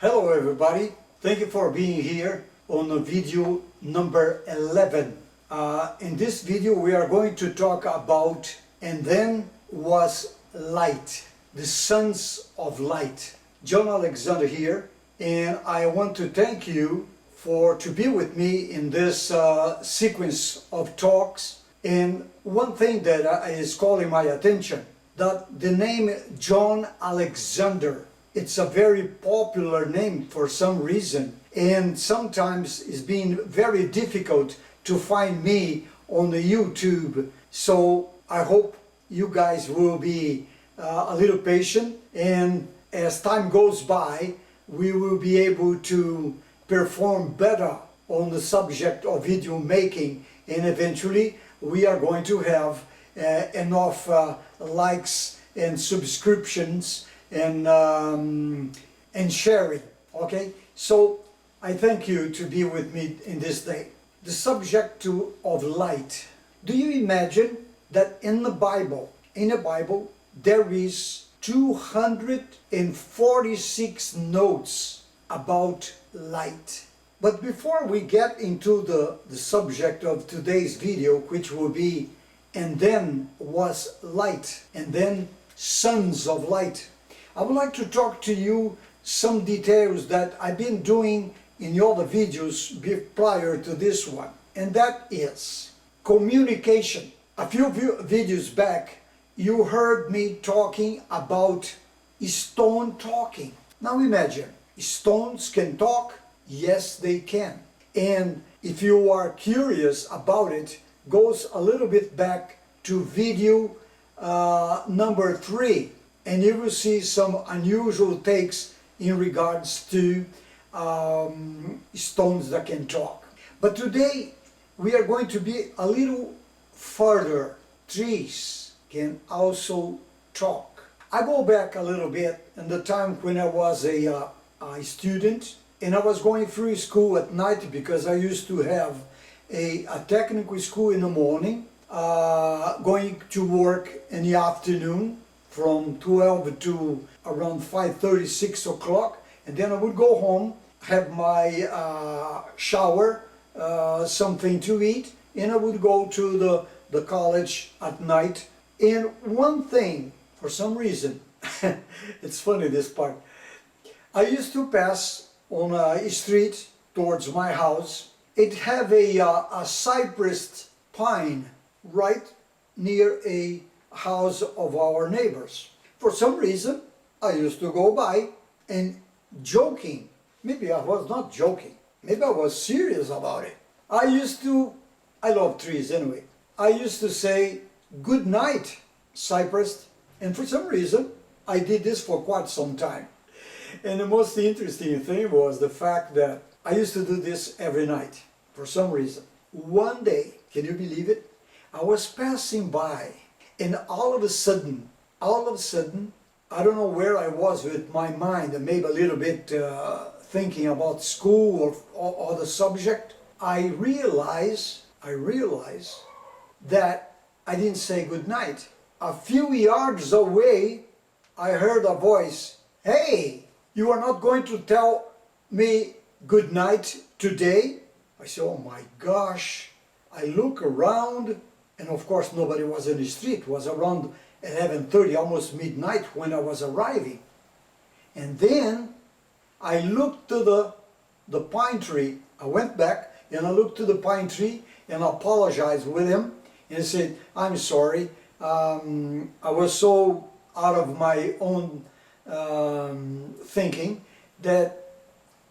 Hello everybody, thank you for being here on the video number 11. In this video we are going to talk about "And then was light," the sons of light. John Alexander here, and I want to thank you to be with me in this sequence of talks. And one thing that is calling my attention, that the name John Alexander, it's a very popular name for some reason, and sometimes it's been very difficult to find me on the YouTube. So I hope you guys will be a little patient, and as time goes by we will be able to perform better on the subject of video making, and eventually we are going to have enough likes and subscriptions and sharing. Okay, so I thank you to be with me in this day. The subject of light. Do you imagine that in the Bible there is 246 notes about light? But before we get into the subject of today's video, which will be "And then was light," and then sons of light, I would like to talk to you some details that I've been doing in the other videos prior to this one, and that is communication. A few videos back you heard me talking about stone talking. Now imagine, stones can talk. Yes, they can. And if you are curious about it, goes a little bit back to video number 3, and you will see some unusual takes in regards to stones that can talk. But today we are going to be a little further. Trees can also talk. I go back a little bit in the time when I was a student, and I was going through school at night, because I used to have a technical school in the morning, going to work in the afternoon from 12 to around 5:30, 6 o'clock, and then I would go home, have my shower, something to eat, and I would go to the college at night. And one thing, for some reason, it's funny this part, I used to pass on a street towards my house. It had a cypress pine right near a house of our neighbors. For some reason I used to go by and joking, maybe I was not joking, maybe I was serious about it, I love trees anyway, I used to say, "Good night, cypress." And for some reason I did this for quite some time. And the most interesting thing was the fact that I used to do this every night for some reason. One day, can you believe it? I was passing by, and all of a sudden, I don't know where I was with my mind, and maybe a little bit thinking about school or the subject. I realized that I didn't say good night. A few yards away, I heard a voice, "Hey, you are not going to tell me good night today?" I said, "Oh my gosh." I look around, and of course nobody was in the street. It was around 11:30, almost midnight, when I was arriving. And then I looked to the pine tree. I went back and I looked to the pine tree and apologized with him and said, "I'm sorry. I was so out of my own thinking that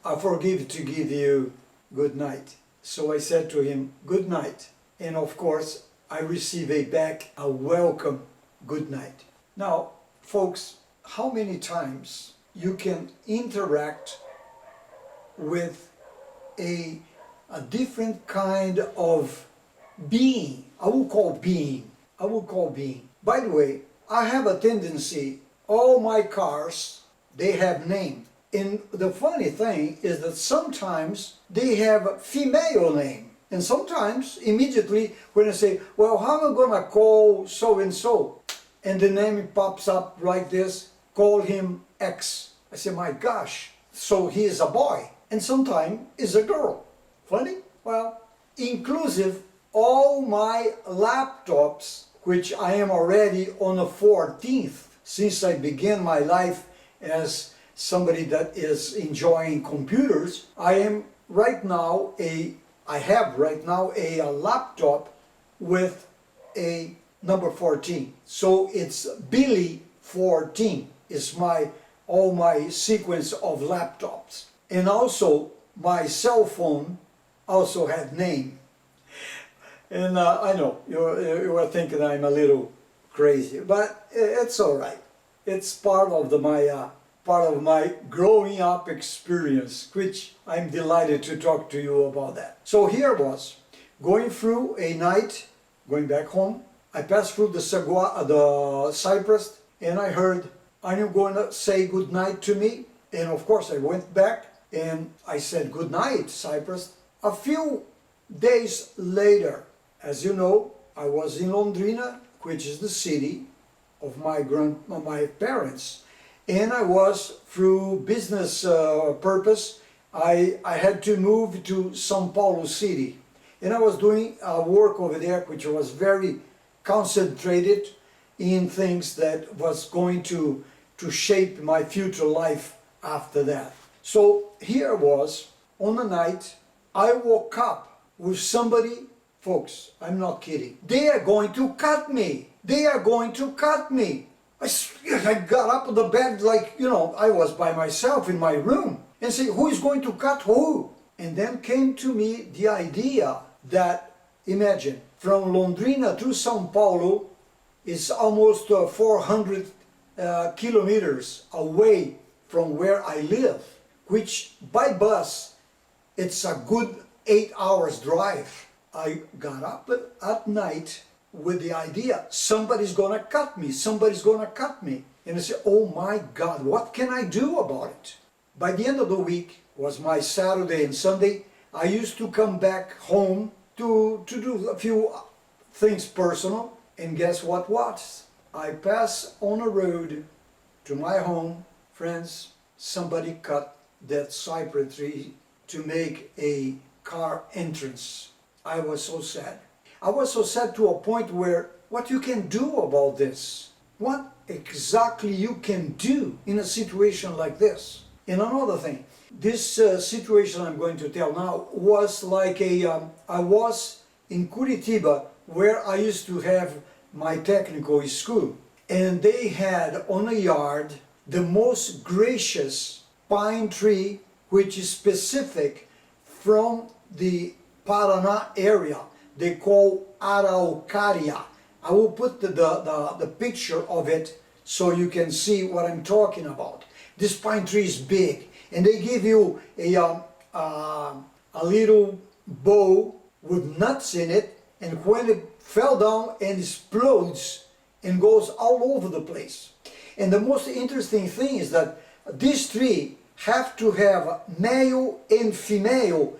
I forgive to give you good night." So I said to him, "Good night." And of course I received back a welcome good night. Now folks, how many times you can interact with a different kind of being? I will call being. By the way, I have a tendency, all my cars, they have name. And the funny thing is that sometimes they have female name. And sometimes immediately when I say, "Well, how am I gonna call so and so?" And the name pops up like this, "Call him X." I say, "My gosh, so he is a boy, and sometimes is a girl. Funny? Well, inclusive all my laptops, which I am already on the 14th since I began my life as somebody that is enjoying computers. I have right now a laptop with a number 14. So it's Billy 14 is all my sequence of laptops. And also my cell phone also had name. And I know you are thinking I'm a little crazy, but it's all right. It's part of my growing up experience, which I'm delighted to talk to you about that. So here was going through a night, going back home. I passed through the cypress, and I heard, "Are you going to say good night to me?" And of course I went back and I said, "Good night, cypress." A few days later, as you know, I was in Londrina, which is the city of my parents, and I was, through business purpose, I had to move to São Paulo city, and I was doing work over there which was very concentrated in things that was going to shape my future life after that. So here was, on the night, I woke up with somebody. Folks, I'm not kidding. They are going to cut me. They are going to cut me. I got up on the bed like, I was by myself in my room and said, who is going to cut who? And then came to me the idea that, imagine, from Londrina to São Paulo is almost 400 kilometers away from where I live, which by bus, it's a good 8 hours drive. I got up at night with the idea, somebody's gonna cut me, somebody's gonna cut me. And I said, oh my God, what can I do about it? By the end of the week, was my Saturday and Sunday, I used to come back home to do a few things personal, and guess what was? I pass on a road to my home, friends, somebody cut that cypress tree to make a car entrance. I was so sad. I was so sad to a point where, what you can do about this? What exactly you can do in a situation like this? And another thing, this situation I'm going to tell now was like I was in Curitiba, where I used to have my technical school, and they had on a yard the most gracious pine tree, which is specific from the Paraná area. They call Araucaria. I will put the picture of it so you can see what I'm talking about. This pine tree is big, and they give you a little bow with nuts in it, and when it fell down and explodes and goes all over the place. And the most interesting thing is that this tree have to have male and female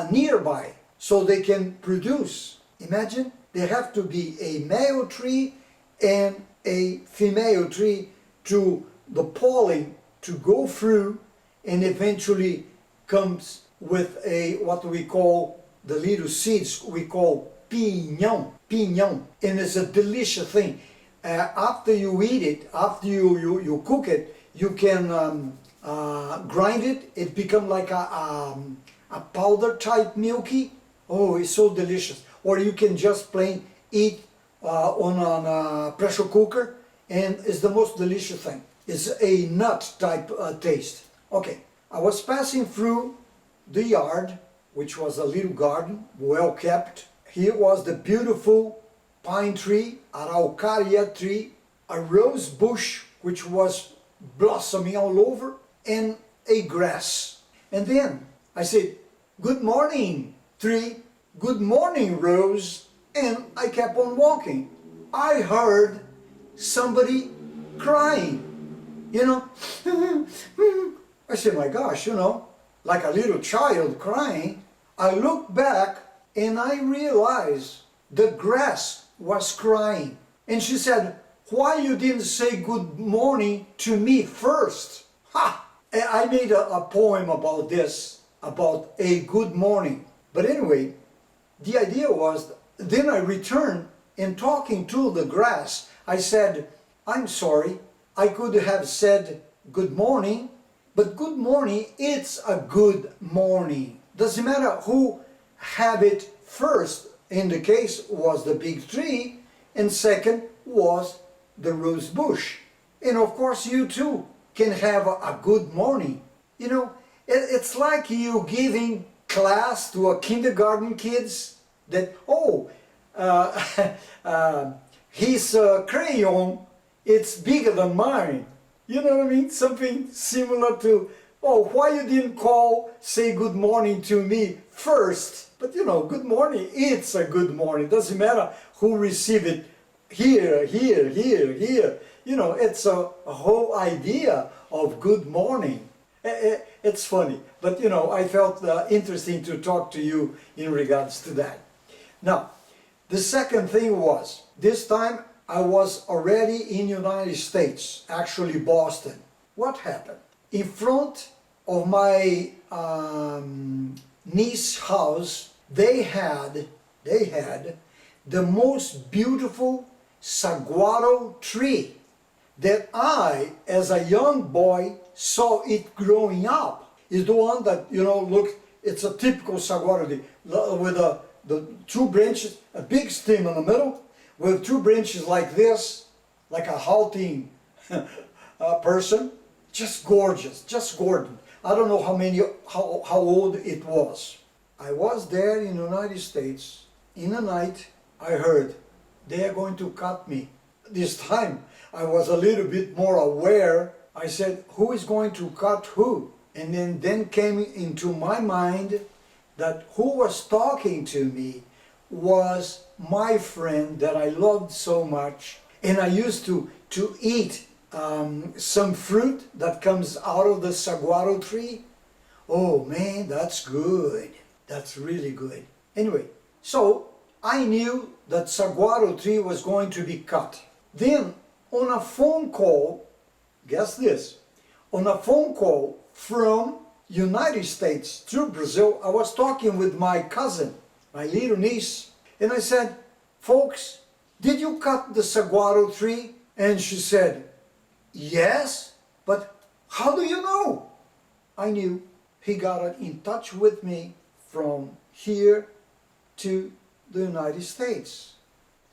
nearby so they can produce. Imagine, there have to be a male tree and a female tree to the pollen to go through, and eventually comes with a what we call the little seeds we call pinhão, and it's a delicious thing. After you eat it, after you cook it, you can grind it. It becomes like a powder type milky. Oh, it's so delicious. Or you can just plain eat on a pressure cooker, and it's the most delicious thing. It's a nut type taste. Okay, I was passing through the yard, which was a little garden, well kept. Here was the beautiful pine tree, Araucaria tree, a rose bush which was blossoming all over, and a grass. And then I said, good morning tree, good morning rose, and I kept on walking. I heard somebody crying, I said, my gosh, like a little child crying. I looked back and I realized the grass was crying. And she said, why you didn't say good morning to me first? Ha! I made a poem about this, about a good morning. But anyway, the idea was, then I returned and talking to the grass, I said, I'm sorry, I could have said good morning, but good morning, it's a good morning. Doesn't matter who had it first. In the case was the big tree, and second was the rose bush. And of course you too can have a good morning. You know, it's like you giving class to a kindergarten kids that, oh, his crayon, it's bigger than mine. You know what I mean? Something similar to, oh, why you didn't say good morning to me first? But you know, good morning, it's a good morning. Doesn't matter who received it, here. You know, it's a whole idea of good morning. It's funny, but you know, I felt interesting to talk to you in regards to that. Now, the second thing was, this time I was already in United States, actually Boston. What happened? In front of my niece's house, they had the most beautiful saguaro tree that I, as a young boy, saw it growing up. Is the one that, you know, look, it's a typical saguaro tree with the two branches, a big stem in the middle, with two branches like this, like a halting person. Just gorgeous, just gorgeous. I don't know how old it was. I was there in the United States. In the night, I heard, they are going to cut me. This time, I was a little bit more aware. I said, who is going to cut who? And then came into my mind that who was talking to me was my friend that I loved so much. And I used to eat some fruit that comes out of the saguaro tree. Oh man, that's good. That's really good. Anyway, so I knew that saguaro tree was going to be cut. Then on a phone call, guess this, on a phone call from United States to Brazil, I was talking with my cousin, my little niece, and I said, folks, did you cut the saguaro tree? And she said, yes, but how do you know? I knew. He got in touch with me from here to the United States.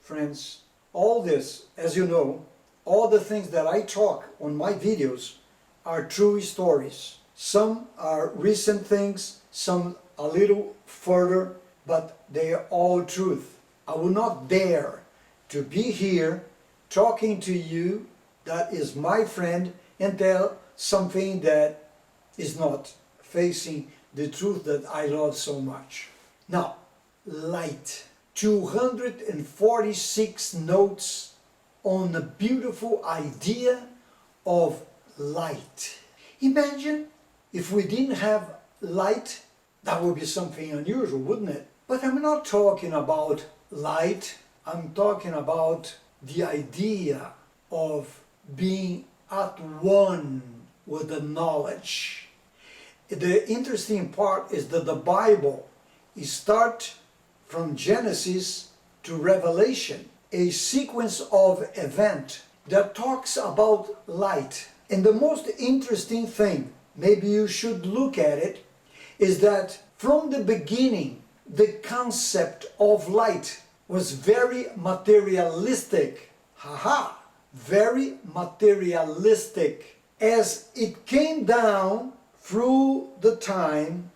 Friends, all this, as you know, all the things that I talk on my videos are true stories. Some are recent things, some a little further, but they are all truth. I will not dare to be here talking to you that is my friend and tell something that is not facing the truth that I love so much. Now, light. 246 notes on the beautiful idea of light. Imagine if we didn't have light, that would be something unusual, wouldn't it? But I'm not talking about light, I'm talking about the idea of being at one with the knowledge. The interesting part is that the Bible starts from Genesis to Revelation, a sequence of events that talks about light. And the most interesting thing, maybe you should look at it, is that from the beginning, the concept of light was very materialistic. Very materialistic. As it came down through the time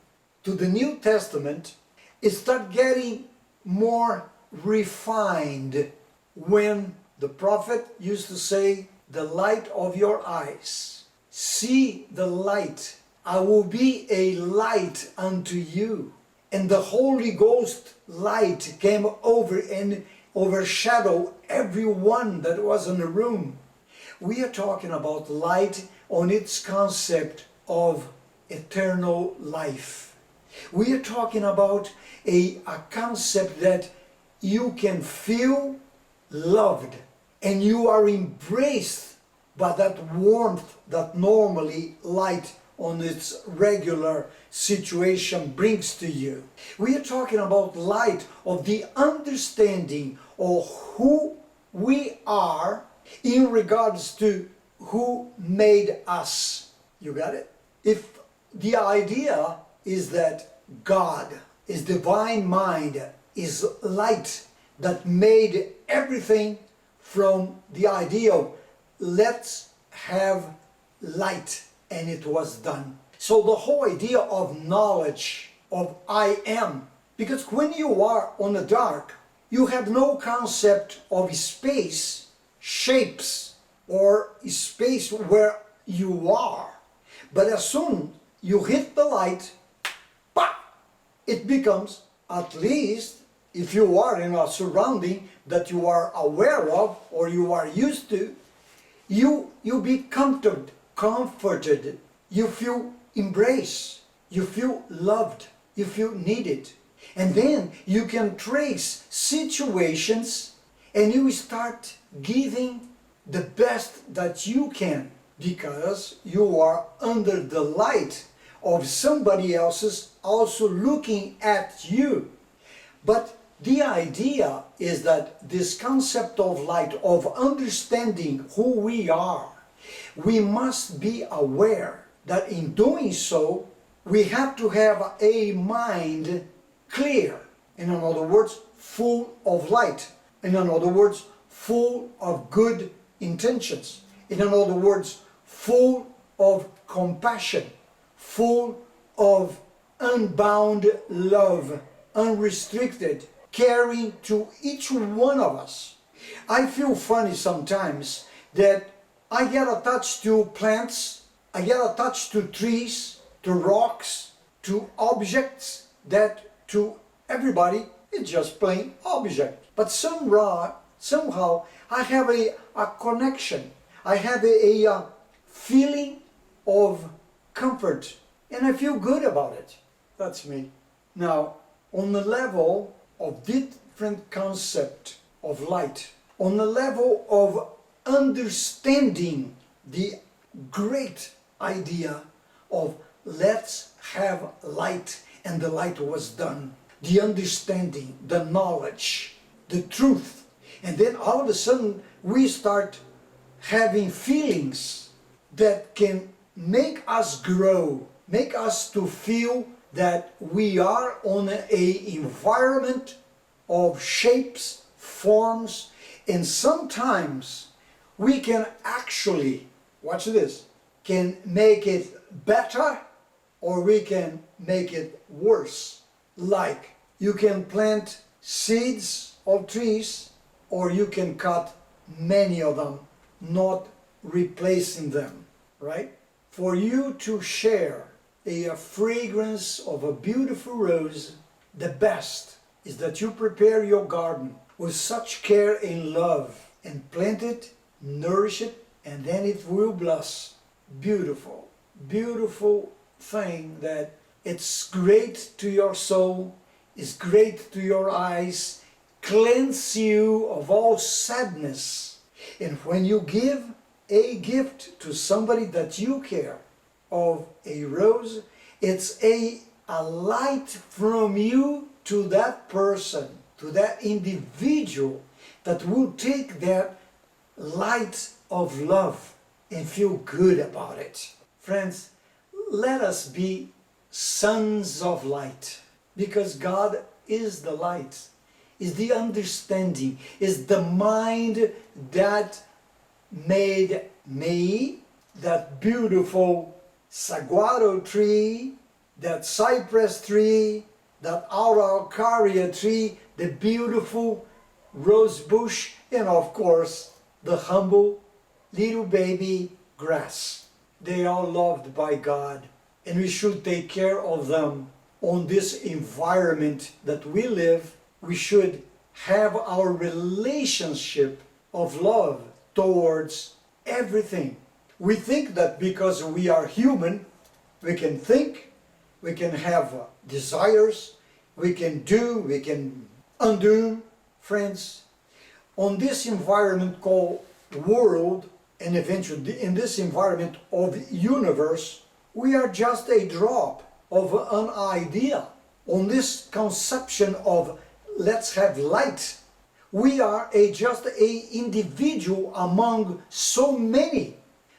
to the New Testament, it started getting more refined when the prophet used to say, the light of your eyes. See the light. I will be a light unto you. And the Holy Ghost light came over and overshadowed everyone that was in the room. We are talking about light on its concept of eternal life. We are talking about a concept that you can feel loved and you are embraced by that warmth that normally light on its regular situation brings to you. We are talking about light of the understanding of who we are in regards to who made us. You got it? If the idea is that God is divine mind, is light that made everything from the idea of let's have light, and it was done. So the whole idea of knowledge, of I am, because when you are on the dark, you have no concept of space, shapes, or space where you are. But as soon you hit the light, pop, it becomes, at least if you are in a surrounding that you are aware of or you are used to, you be comforted, you feel embraced, you feel loved, you feel needed. And then you can trace situations and you start giving the best that you can, because you are under the light of somebody else's also looking at you. But the idea is that this concept of light, of understanding who we are, we must be aware that in doing so, we have to have a mind clear. In other words, full of light. In other words, full of good intentions. In other words, full of compassion, full of unbound love, unrestricted, caring to each one of us. I feel funny sometimes that I get attached to plants, I get attached to trees, to rocks, to objects that to everybody is just plain object. But somehow I have a connection, I have a feeling of comfort, and I feel good about it. That's me. Now, on the level of different concept of light, on the level of understanding the great idea of let's have light, and the light was done, the understanding, the knowledge, the truth, and then all of a sudden we start having feelings that can make us grow, make us to feel that we are on a environment of shapes, forms, and sometimes we can actually, watch this, can make it better or we can make it worse. Like you can plant seeds of trees or you can cut many of them, not replacing them, right? For you to share a fragrance of a beautiful rose, the best is that you prepare your garden with such care and love and plant it, nourish it, and then it will blossom. Beautiful, beautiful thing that it's great to your soul, is great to your eyes, cleanse you of all sadness. And when you give a gift to somebody that you care of, a rose, it's a light from you to that person, to that individual, that will take that light of love and feel good about it. Friends, let us be sons of light, because God is the light, is the understanding, is the mind that made me, that beautiful saguaro tree, that cypress tree, that araucaria tree, the beautiful rose bush, and of course the humble little baby grass. They are loved by God, and we should take care of them. On this environment that we live, we should have our relationship of love towards everything. We think that because we are human, we can think, we can have desires, we can do, we can undo. Friends, on this environment called world, and eventually in this environment of universe, We are just a drop of an idea on this conception of let's have light. We are just a individual among so many.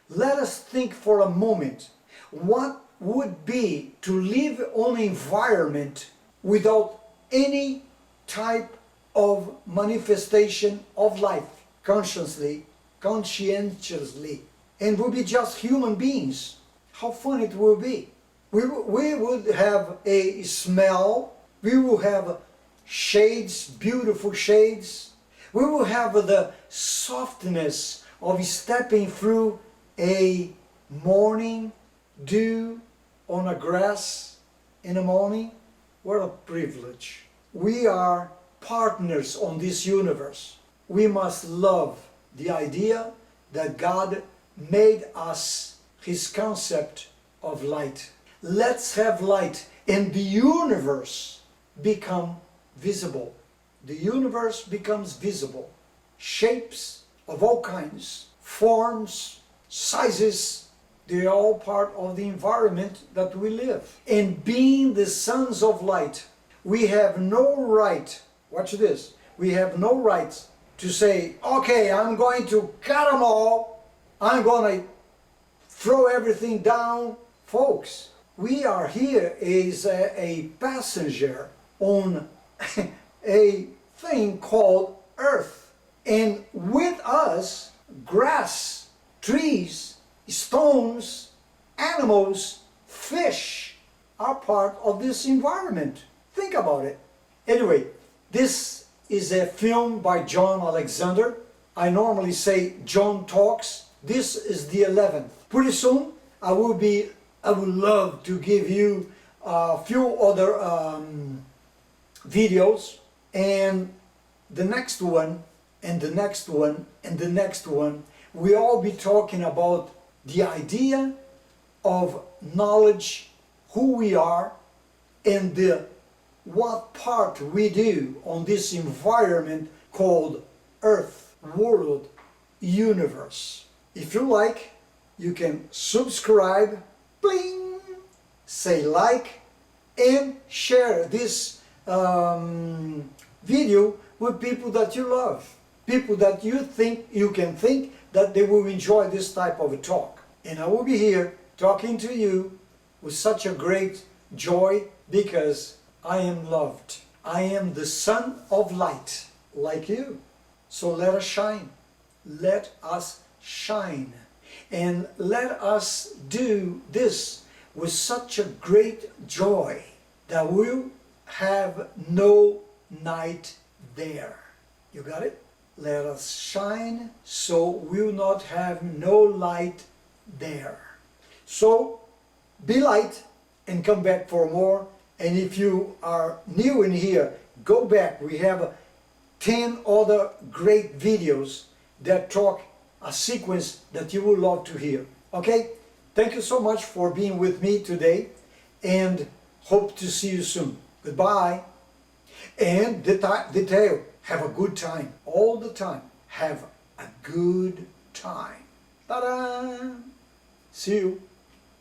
Let us think for a moment. What would be to live on an environment without any type of manifestation of life, consciously, conscientiously, and we'll be just human beings? How fun it will be. We would have a smell, we will have shades, beautiful shades, we will have the softness of stepping through a morning dew on a grass in the morning. What a privilege. We are partners on this universe. We must love the idea that God made us His concept of light. Let's have light and the universe become visible. The universe becomes visible. Shapes of all kinds, forms, sizes, they're all part of the environment that we live. And being the sons of light, we have no right, watch this, we have no right to say, okay, I'm going to cut them all, I'm going to throw everything down. Folks, we are here as a passenger on a thing called Earth. And with us, grass, trees, stones, animals, fish are part of this environment. Think about it. Anyway, this is a film by John Alexander. I normally say John Talks. This is the 11th. Pretty soon I would love to give you a few other videos, and the next one, and the next one, and the next one, we all be talking about the idea of knowledge, who we are, and what part we do on this environment called Earth, world, universe. If you like, you can subscribe, bling, say like, and share this video with people that you love, people that you can think that they will enjoy this type of a talk. And I will be here talking to you with such a great joy because I am loved. I am the son of light, like you. So let us shine. Let us shine. And let us do this with such a great joy that we'll have no night there. You got it? Let us shine so we'll not have no light there. So be light and come back for more. And if you are new in here, go back. We have 10 other great videos that talk a sequence that you will love to hear. Okay? Thank you so much for being with me today, and hope to see you soon. Goodbye. And detail, have a good time. All the time. Have a good time. Ta-da! See you.